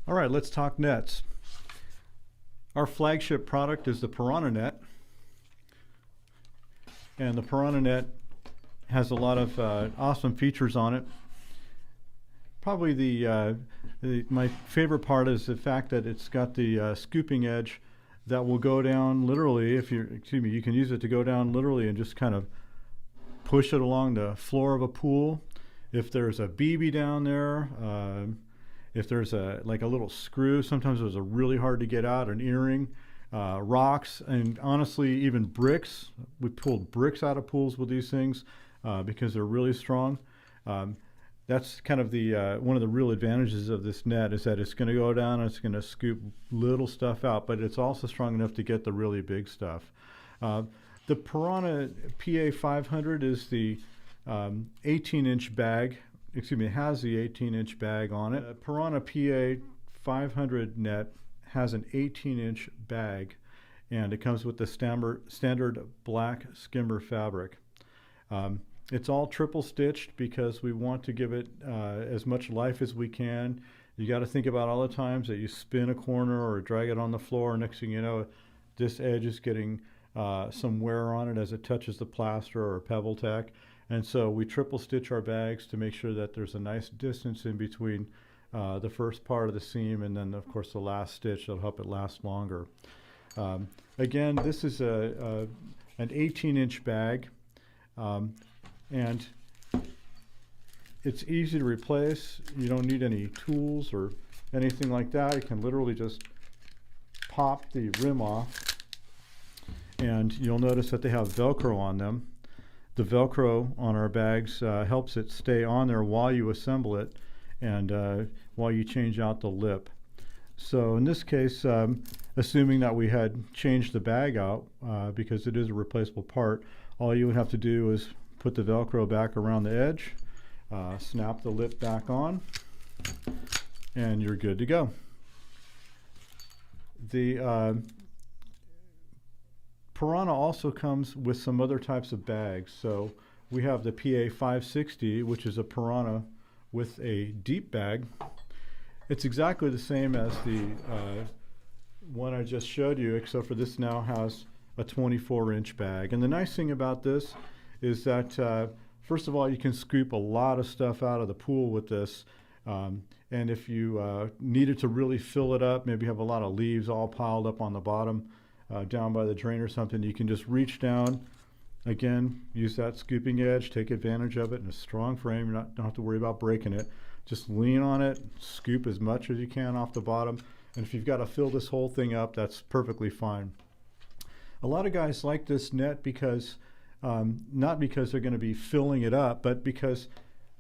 All right, let's talk nets. Our flagship product is the Piranha net. And the Piranha net has a lot of awesome features on it. Probably my favorite part is the fact that it's got the scooping edge that will go down literally, you can use it to go down literally and just kind of push it along the floor of a pool. If there's a BB down there, if there's like a little screw, sometimes those are really hard to get out, an earring, rocks, and honestly even bricks. We pulled bricks out of pools with these things because they're really strong. That's kind of one of the real advantages of this net, is that it's going to go down and it's going to scoop little stuff out, but it's also strong enough to get the really big stuff. The Piranha PA 500 is the 18-inch bag. Excuse me, it has the 18-inch bag on it. Piranha PA 500 net has an 18-inch bag, and it comes with the standard black skimmer fabric. It's all triple stitched because we want to give it as much life as we can. You got to think about all the times that you spin a corner or drag it on the floor, and next thing you know, this edge is getting some wear on it as it touches the plaster or pebble tack. And so we triple stitch our bags to make sure that there's a nice distance in between the first part of the seam and then, of course, the last stitch that'll help it last longer. Again, this is an 18-inch bag, and it's easy to replace. You don't need any tools or anything like that. You can literally just pop the rim off, and you'll notice that they have Velcro on them. The Velcro on our bags helps it stay on there while you assemble it and while you change out the lip. So in this case, assuming that we had changed the bag out, because it is a replaceable part, all you would have to do is put the Velcro back around the edge, snap the lip back on, and you're good to go. The Piranha also comes with some other types of bags. So we have the PA 560, which is a Piranha with a deep bag. It's exactly the same as the one I just showed you, except for this now has a 24-inch bag. And the nice thing about this is that, first of all, you can scoop a lot of stuff out of the pool with this. And if you needed to really fill it up, maybe have a lot of leaves all piled up on the bottom, down by the drain or something, you can just reach down, again, use that scooping edge, take advantage of it in a strong frame. You don't have to worry about breaking it. Just lean on it, scoop as much as you can off the bottom, and if you've got to fill this whole thing up, that's perfectly fine. A lot of guys like this net because, not because they're going to be filling it up, but because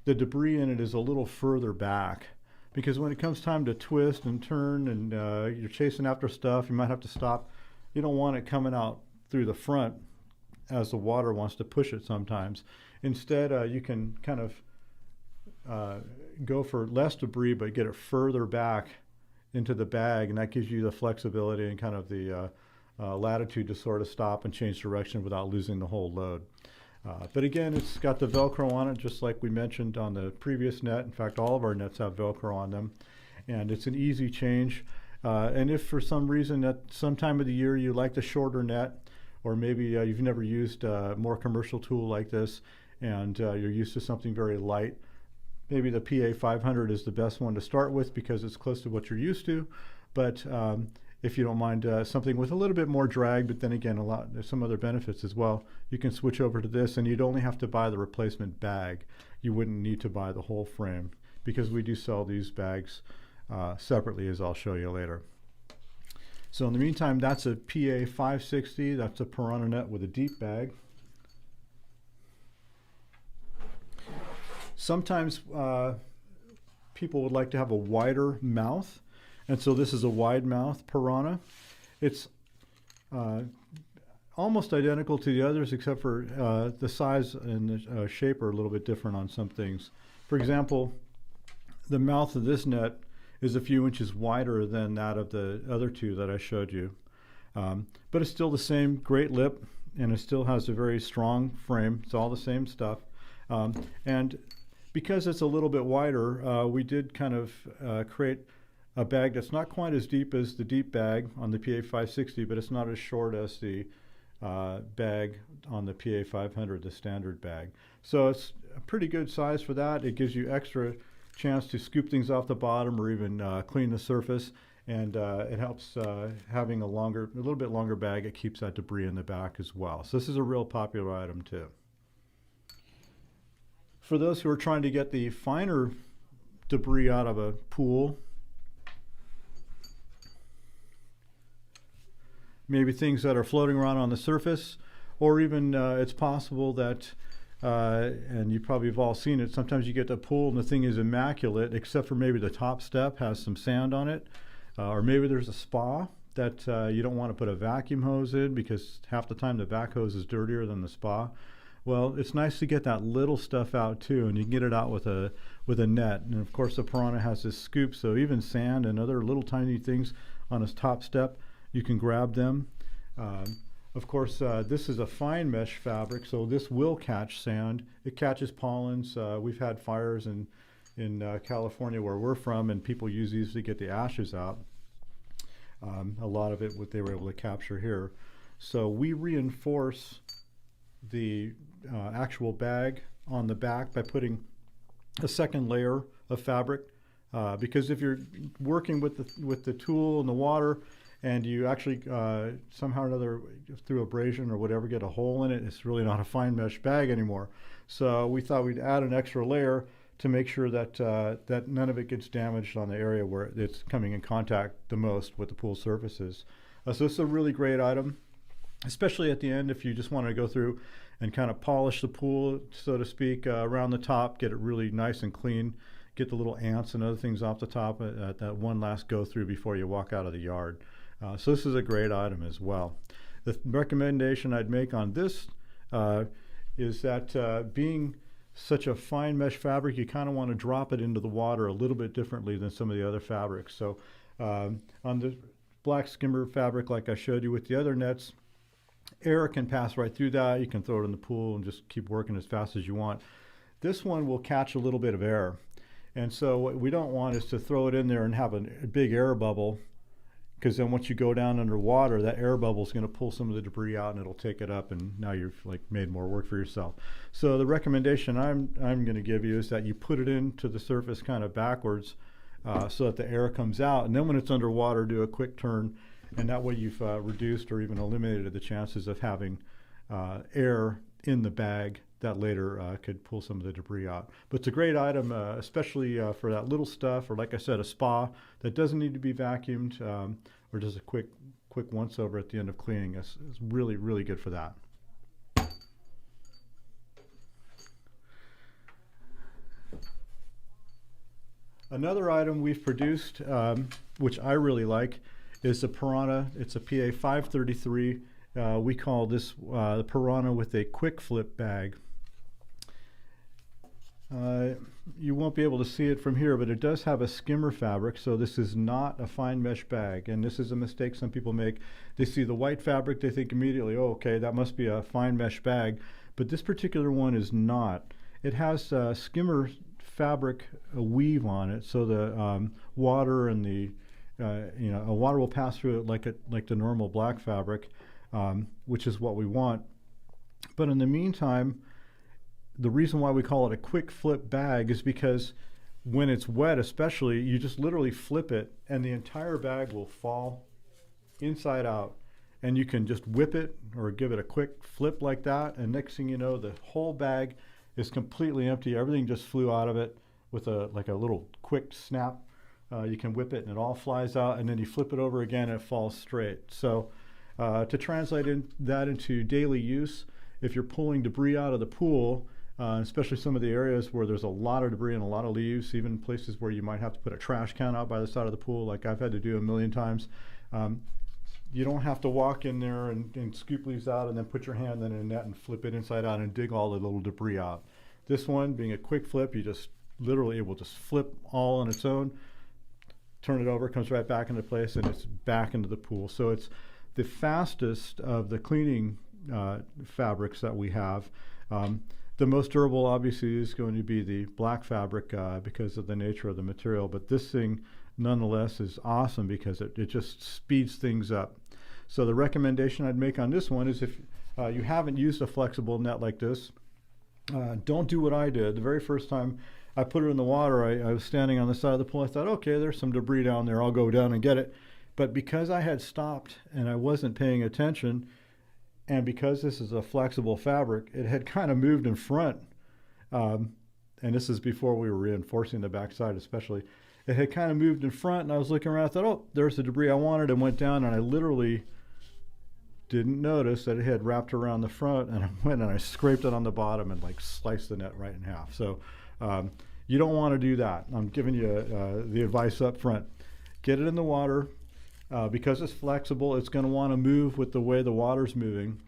the debris in it is a little further back. Because when it comes time to twist and turn and you're chasing after stuff, you might have to stop. You don't want it coming out through the front as the water wants to push it sometimes. Instead, you can kind of go for less debris but get it further back into the bag, and that gives you the flexibility and kind of the latitude to sort of stop and change direction without losing the whole load. But again, it's got the Velcro on it, just like we mentioned on the previous net. In fact, all of our nets have Velcro on them, and it's an easy change. And if for some reason at some time of the year you like the shorter net, or maybe you've never used a more commercial tool like this and you're used to something very light, maybe the PA 500 is the best one to start with because it's close to what you're used to. But if you don't mind something with a little bit more drag, but then again, there's some other benefits as well, you can switch over to this, and you'd only have to buy the replacement bag. You wouldn't need to buy the whole frame, because we do sell these bags separately, as I'll show you later. So in the meantime, that's a PA 560. That's a Piranha net with a deep bag. Sometimes people would like to have a wider mouth, and so this is a wide mouth Piranha. It's almost identical to the others, except for the size and the shape are a little bit different on some things. For example, the mouth of this net is a few inches wider than that of the other two that I showed you. But it's still the same great lip, and it still has a very strong frame. It's all the same stuff. And because it's a little bit wider, we did kind of create a bag that's not quite as deep as the deep bag on the PA 560, but it's not as short as the bag on the PA 500, the standard bag. So it's a pretty good size for that. It gives you extra chance to scoop things off the bottom or even clean the surface. And it helps having a little bit longer bag. It keeps that debris in the back as well. So this is a real popular item too. For those who are trying to get the finer debris out of a pool, maybe things that are floating around on the surface, or even it's possible that, and you probably have all seen it, sometimes you get to a pool and the thing is immaculate, except for maybe the top step has some sand on it. Or maybe there's a spa that you don't want to put a vacuum hose in because half the time the vac hose is dirtier than the spa. Well, it's nice to get that little stuff out too, and you can get it out with a net. And of course the Piranha has this scoop, so even sand and other little tiny things on its top step, you can grab them. Of course, this is a fine mesh fabric, so this will catch sand. It catches pollens. We've had fires in California where we're from, and people use these to get the ashes out. A lot of it what they were able to capture here. So we reinforce the actual bag on the back by putting a second layer of fabric, because if you're working with the tool in the water and you actually somehow or another through abrasion or whatever get a hole in it, it's really not a fine mesh bag anymore. So we thought we'd add an extra layer to make sure that that none of it gets damaged on the area where it's coming in contact the most with the pool surfaces. So this is a really great item, especially at the end if you just want to go through and kind of polish the pool, so to speak, around the top, get it really nice and clean, get the little ants and other things off the top at that one last go through before you walk out of the yard. So this is a great item as well. The recommendation I'd make on this is that being such a fine mesh fabric, you kind of want to drop it into the water a little bit differently than some of the other fabrics. So on the black skimmer fabric, like I showed you with the other nets, air can pass right through that. You can throw it in the pool and just keep working as fast as you want. This one will catch a little bit of air. And so what we don't want is to throw it in there and have a big air bubble, because then once you go down underwater, that air bubble is going to pull some of the debris out and it'll take it up, and now you've like made more work for yourself. So the recommendation I'm going to give you is that you put it into the surface kind of backwards so that the air comes out, and then when it's underwater, do a quick turn, and that way you've reduced or even eliminated the chances of having air in the bag that later could pull some of the debris out. But it's a great item, especially for that little stuff, or like I said, a spa that doesn't need to be vacuumed, or just a quick once over at the end of cleaning. It's really, really good for that. Another item we've produced, which I really like, is the Piranha. It's a PA 533. We call this the Piranha with a quick flip bag. You won't be able to see it from here, but it does have a skimmer fabric, so this is not a fine mesh bag, and this is a mistake some people make. They see the white fabric, they think immediately, oh, okay, that must be a fine mesh bag, but this particular one is not. It has skimmer fabric weave on it, so the water and the water will pass through it like the normal black fabric, which is what we want. But in the meantime, the reason why we call it a quick flip bag is because when it's wet especially, you just literally flip it and the entire bag will fall inside out, and you can just whip it or give it a quick flip like that, and next thing you know, the whole bag is completely empty. Everything just flew out of it with a little quick snap. You can whip it and it all flies out, and then you flip it over again and it falls straight. So to translate that into daily use, if you're pulling debris out of the pool, especially some of the areas where there's a lot of debris and a lot of leaves, even places where you might have to put a trash can out by the side of the pool, like I've had to do a million times, you don't have to walk in there and scoop leaves out and then put your hand in a net and flip it inside out and dig all the little debris out. This one, being a quick flip, you just literally, it will just flip all on its own, turn it over, comes right back into place, and it's back into the pool. So it's the fastest of the cleaning fabrics that we have. The most durable obviously is going to be the black fabric because of the nature of the material, but this thing nonetheless is awesome because it just speeds things up. So the recommendation I'd make on this one is if you haven't used a flexible net like this, don't do what I did. The very first time I put it in the water, I was standing on the side of the pool. I thought, okay, there's some debris down there. I'll go down and get it. But because I had stopped and I wasn't paying attention, and because this is a flexible fabric, it had kind of moved in front. And this is before we were reinforcing the backside especially. It had kind of moved in front, and I was looking around. I thought, oh, there's the debris I wanted, and went down, and I literally didn't notice that it had wrapped around the front, and I went and I scraped it on the bottom and like sliced the net right in half. So you don't want to do that. I'm giving you the advice up front. Get it in the water. Because it's flexible, it's going to want to move with the way the water's moving.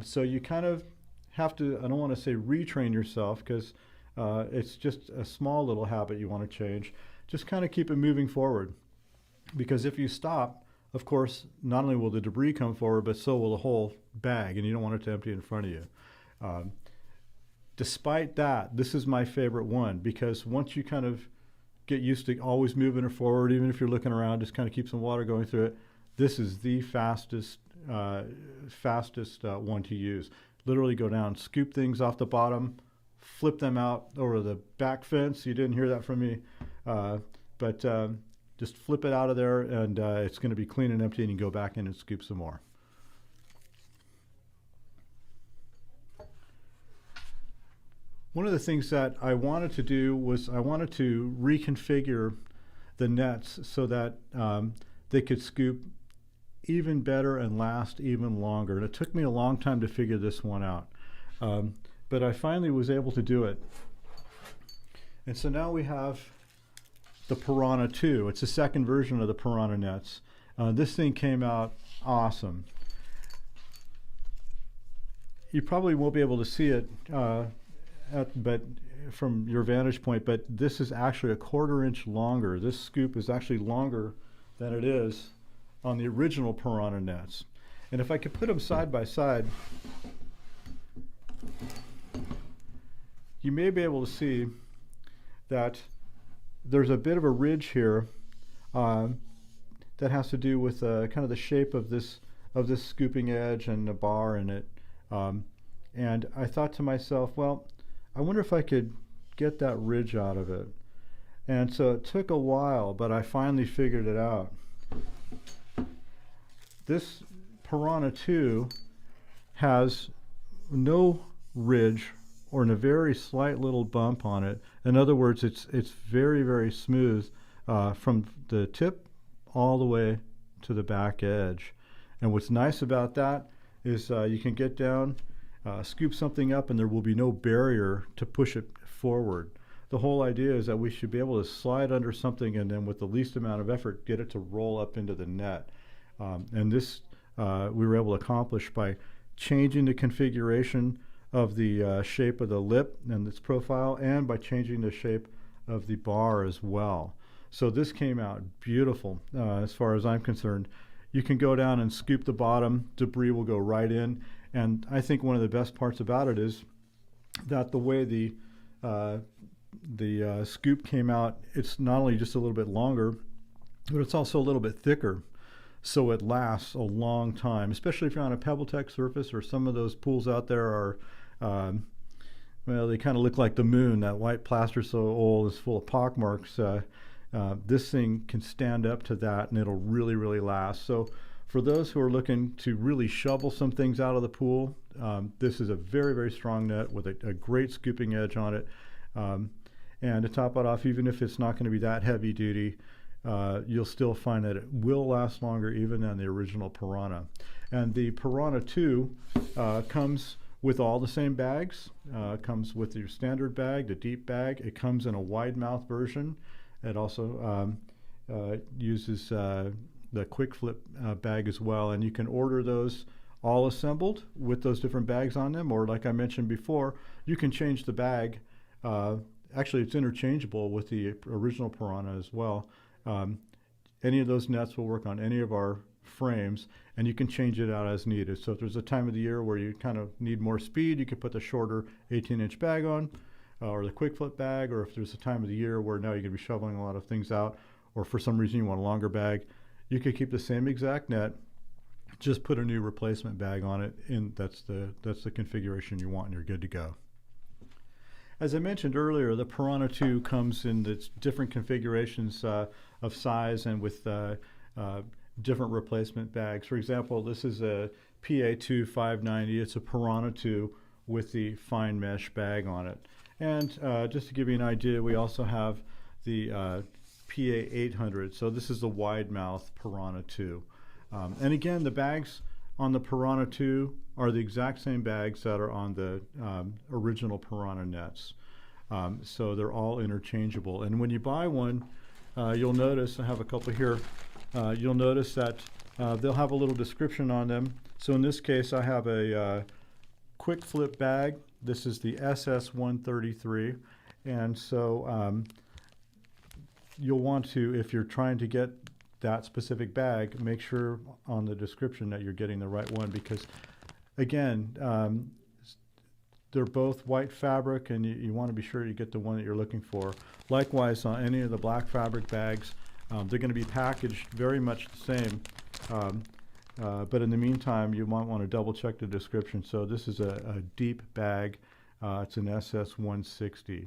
So you kind of have to, I don't want to say retrain yourself, because it's just a small little habit you want to change. Just kind of keep it moving forward. Because if you stop, of course, not only will the debris come forward, but so will the whole bag, and you don't want it to empty in front of you. Despite that, this is my favorite one, because once you kind of get used to always moving it forward, even if you're looking around, just kind of keep some water going through it. This is the fastest one to use. Literally go down, scoop things off the bottom, flip them out over the back fence. You didn't hear that from me, but just flip it out of there, and it's going to be clean and empty, and you can go back in and scoop some more. One of the things that I wanted to do was I wanted to reconfigure the nets so that they could scoop even better and last even longer. And it took me a long time to figure this one out. But I finally was able to do it. And so now we have the Piranha II. It's the second version of the Piranha nets. This thing came out awesome. You probably won't be able to see it but from your vantage point, but this is actually a 1/4 inch longer. This scoop is actually longer than it is on the original Piranha nets. And if I could put them side by side, you may be able to see that there's a bit of a ridge here that has to do with kind of the shape of this scooping edge and the bar in it. And I thought to myself, well, I wonder if I could get that ridge out of it. And so it took a while, but I finally figured it out. This Piranha II has no ridge or a very slight little bump on it. In other words, it's very, very smooth from the tip all the way to the back edge. And what's nice about that is you can get down, scoop something up, and there will be no barrier to push it forward. The whole idea is that we should be able to slide under something and then with the least amount of effort get it to roll up into the net. And this we were able to accomplish by changing the configuration of the shape of the lip and its profile, and by changing the shape of the bar as well. So this came out beautiful as far as I'm concerned. You can go down and scoop the bottom, debris will go right in. And I think one of the best parts about it is that the way the scoop came out, it's not only just a little bit longer, but it's also a little bit thicker. So it lasts a long time, especially if you're on a PebbleTech surface, or some of those pools out there are, well, they kind of look like the moon. That white plaster so old is full of pock marks. This thing can stand up to that, and it'll really, really last. So for those who are looking to really shovel some things out of the pool, this is a very, very strong net with a great scooping edge on it. And to top it off, even if it's not going to be that heavy duty, you'll still find that it will last longer even than the original Piranha. And the Piranha II comes with all the same bags. Comes with your standard bag, the deep bag. It comes in a wide mouth version. It also uses the quick flip bag as well, and you can order those all assembled with those different bags on them, or like I mentioned before, you can change the bag. Actually, it's interchangeable with the original Piranha as well. Any of those nets will work on any of our frames, and you can change it out as needed. So if there's a time of the year where you kind of need more speed, you can put the shorter 18-inch bag on, or the quick flip bag, or if there's a time of the year where now you're going to be shoveling a lot of things out, or for some reason you want a longer bag, you could keep the same exact net, just put a new replacement bag on it, and that's the configuration you want, and you're good to go. As I mentioned earlier, the Piranha II comes in its different configurations of size and with different replacement bags. For example, this is a PA2 590. It's a Piranha II with the fine mesh bag on it. And just to give you an idea, we also have the PA800. So this is the wide mouth Piranha II. And again, the bags on the Piranha II are the exact same bags that are on the original Piranha nets. So they're all interchangeable. And when you buy one, you'll notice, I have a couple here, you'll notice that they'll have a little description on them. So in this case, I have a quick flip bag. This is the SS133. And so you'll want to, if you're trying to get that specific bag, make sure on the description that you're getting the right one, because again, they're both white fabric, and you want to be sure you get the one that you're looking for. Likewise, on any of the black fabric bags, they're going to be packaged very much the same, but in the meantime, you might want to double check the description. So this is a deep bag. It's an SS160.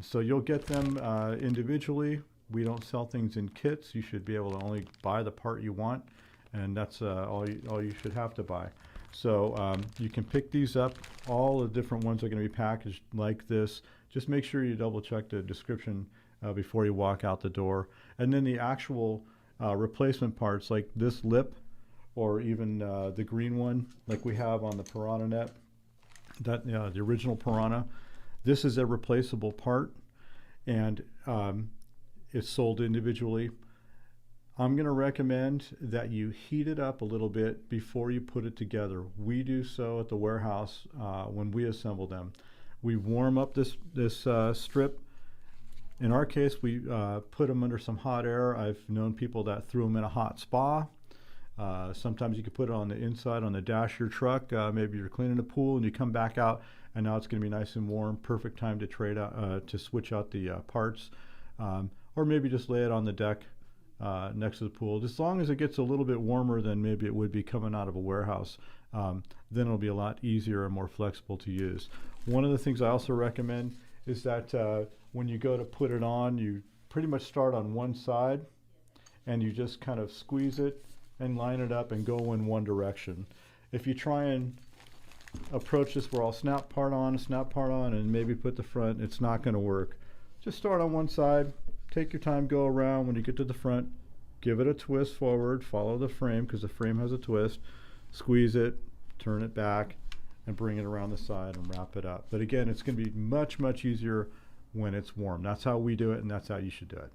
So you'll get them individually. We don't sell things in kits. You should be able to only buy the part you want, and that's all you should have to buy. So you can pick these up. All the different ones are going to be packaged like this. Just make sure you double check the description before you walk out the door. And then the actual replacement parts, like this lip, or even the green one like we have on the Piranha net, that the original Piranha, this is a replaceable part, and it's sold individually. I'm going to recommend that you heat it up a little bit before you put it together. We do so at the warehouse when we assemble them. We warm up this strip. In our case, we put them under some hot air. I've known people that threw them in a hot spa. Sometimes you can put it on the inside on the dash of your truck. Maybe you're cleaning the pool and you come back out, and now it's going to be nice and warm. Perfect time to trade out, to switch out the parts, or maybe just lay it on the deck next to the pool. As long as it gets a little bit warmer than maybe it would be coming out of a warehouse, then it'll be a lot easier and more flexible to use. One of the things I also recommend is that when you go to put it on, you pretty much start on one side, and you just kind of squeeze it and line it up and go in one direction. If you try and approach this where I'll snap part on, and maybe put the front, it's not going to work. Just start on one side, take your time, go around. When you get to the front, give it a twist forward, follow the frame because the frame has a twist, squeeze it, turn it back, and bring it around the side and wrap it up. But again, it's going to be much, much easier when it's warm. That's how we do it, and that's how you should do it.